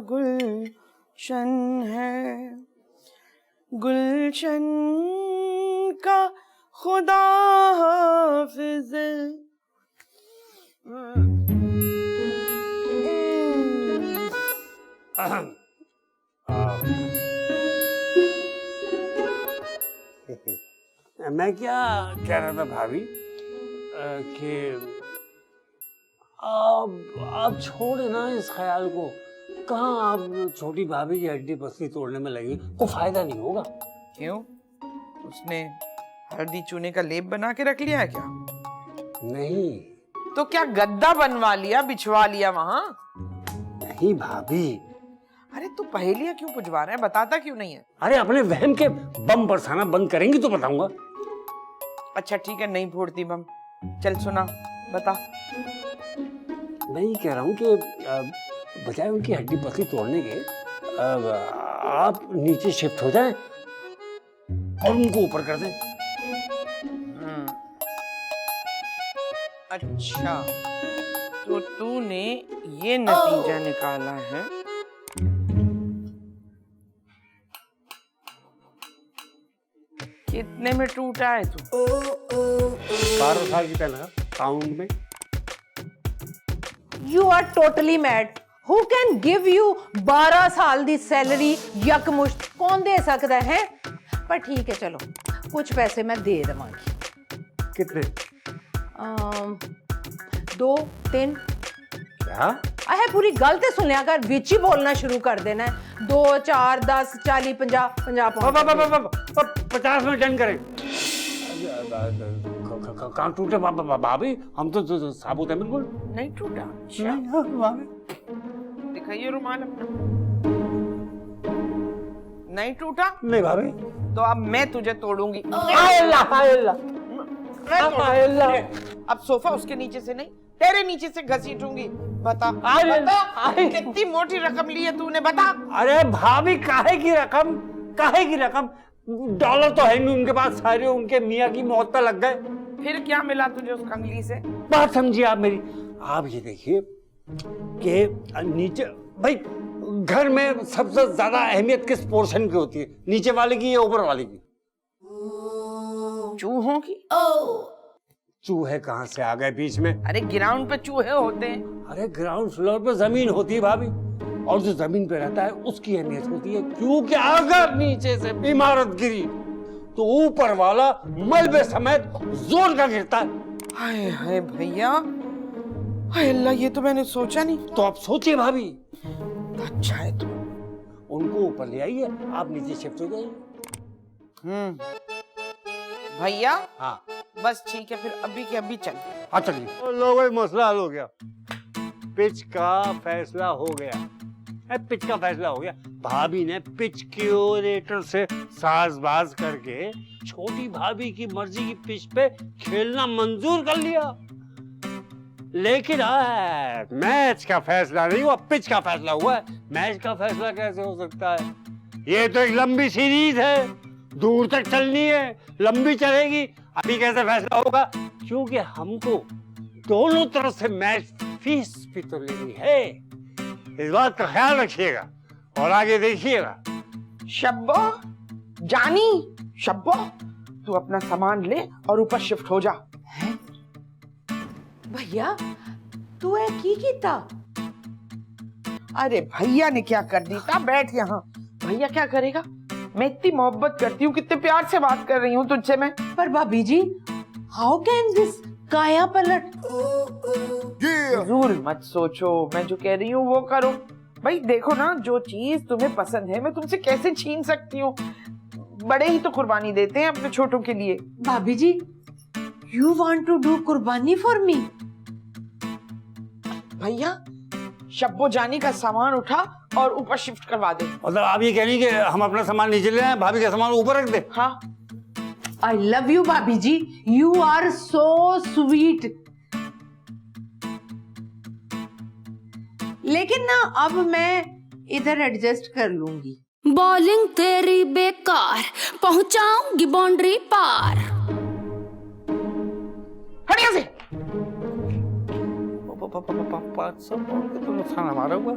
गुलशन है, गुलशन का खुदा हाफिज। मैं क्या कह रहा था भाभी कि आप छोड़े ना इस ख्याल को। कहाँ आप छोटी भाभी की हड्डी पसली तोड़ने में लगी, कोई फायदा नहीं होगा। क्यों, उसने हल्दी चूने का लेप बना के रख लिया है क्या? नहीं। तो क्या गद्दा बनवा लिया, बिछवा लिया वहां? नहीं भाभी। अरे तू पहेलियां क्यों पुजवा रहा है, बताता क्यों नहीं है? अरे अपने वहम के बम बरसाना बंद करेंगी तो बताऊंगा। अच्छा ठीक है, नहीं फोड़ती बम। चल सुना, बता। मैं ये कह रहा हूँ कि बजाय उनकी हड्डी पसली तोड़ने के आप नीचे शिफ्ट हो जाएं और उनको ऊपर कर दें। अच्छा, तो तूने ये नतीजा निकाला है। कितने में टूटा है तू? 12 साल की तनख्वाह अकाउंट में। You are totally mad. Who can give you 12 साल दी सैलरी यकमुश्त? कौन दे सकता है? पर ठीक है, चलो कुछ पैसे मैं दे देवांगी। कितने? 2 3। क्या? अहे पूरी गल ते सुनिया कर, विच ही बोलना शुरू कर देना है। 2 4 10 40 50 50 में डन करें। कहाँ टूटे भाभी, हम तो साबुत है बिल्कुल। नहीं टूटा? दिखाइए रुमाल अपना। नहीं टूटा? नहीं भाभी। तो अब मैं तुझे तोड़ूंगी। अब सोफा उसके नीचे से नहीं, तेरे नीचे से घसीटूंगी। बता कितनी मोटी रकम ली है तूने, बता। अरे भाभी काहे की रकम, काहे की रकम? डॉलर तो है नहीं उनके पास, सारे उनके मियाँ की मौत पे लग गए। फिर क्या मिला तुझे उस कंगली से? बात समझिए आप मेरी। आप ये देखिए कि नीचे भाई घर में सबसे ज्यादा अहमियत किस पोर्शन की होती है, नीचे वाले की या ऊपर वाले की? चूहों की। चूहे कहाँ से आ गए बीच में? अरे ग्राउंड पे चूहे होते हैं। अरे ग्राउंड फ्लोर पे जमीन होती है भाभी, और जो जमीन पे रहता है उसकी अहमियत होती है, क्योंकि अगर नीचे से इमारत गिरी तो ऊपर वाला मलबे समेत जोर का गिरता है। हाय हाय भैया, हाय अल्लाह, ये तो मैंने सोचा नहीं। तो आप सोचिए भाभी। अच्छा है तो उनको ऊपर ले आइए, आप नीचे शिफ्ट हो जाइए। भैया। हाँ बस ठीक है, फिर अभी के अभी चल। हाँ चलिए। लो भाई, मसला हल हो गया, पिच का फैसला हो गया। पिच का फैसला हो गया। भाभी ने पिच क्यूरेटर से साजबाज करके छोटी भाभी की मर्जी की पिच पे खेलना मंजूर कर लिया। लेकिन मैच का फैसला नहीं हुआ, पिच का फैसला हुआ है। मैच का फैसला कैसे हो सकता है? ये तो एक लंबी सीरीज है, दूर तक चलनी है, लंबी चलेगी। अभी कैसे फैसला होगा? क्योंकि हमको दोनों तरफ से मैच फीस भी तो लेनी है। इस बात का ख्याल रखिएगा और आगे देखिएगा। शब्बो, जानी, शब्बो, तू अपना सामान ले और ऊपर शिफ्ट हो जा। भैया तू है की कीता? अरे भैया ने क्या कर दी था, बैठ यहाँ। भैया क्या करेगा? मैं इतनी मोहब्बत करती हूँ, कितने प्यार से बात कर रही हूँ तुझसे मैं। पर भाभी जी, हाउ कैन दिस काया पलट? फजूल मत सोचो, मैं जो कह रही हूँ वो करो। भाई देखो ना, जो चीज तुम्हें पसंद है मैं तुमसे कैसे छीन सकती हूँ? बड़े ही तो कुर्बानी देते हैं अपने छोटों के लिए। भाभी जी, यू वांट टू डू कुर्बानी फॉर मी? भैया, शब्बो जानी का सामान उठा और ऊपर शिफ्ट करवा दे। मतलब आप ये कह रही कि हम अपना सामान नीचे ले आए, भाभी का सामान ऊपर रख दे? हाँ। I love you भाभी जी, you are so sweet। लेकिन ना अब मैं इधर एडजस्ट कर लूंगी। बॉलिंग तेरी बेकार, पहुंचाऊंगी बाउंड्री पार। हट यहाँ से। 500 पाउंड का तो नुकसान हमारा हुआ।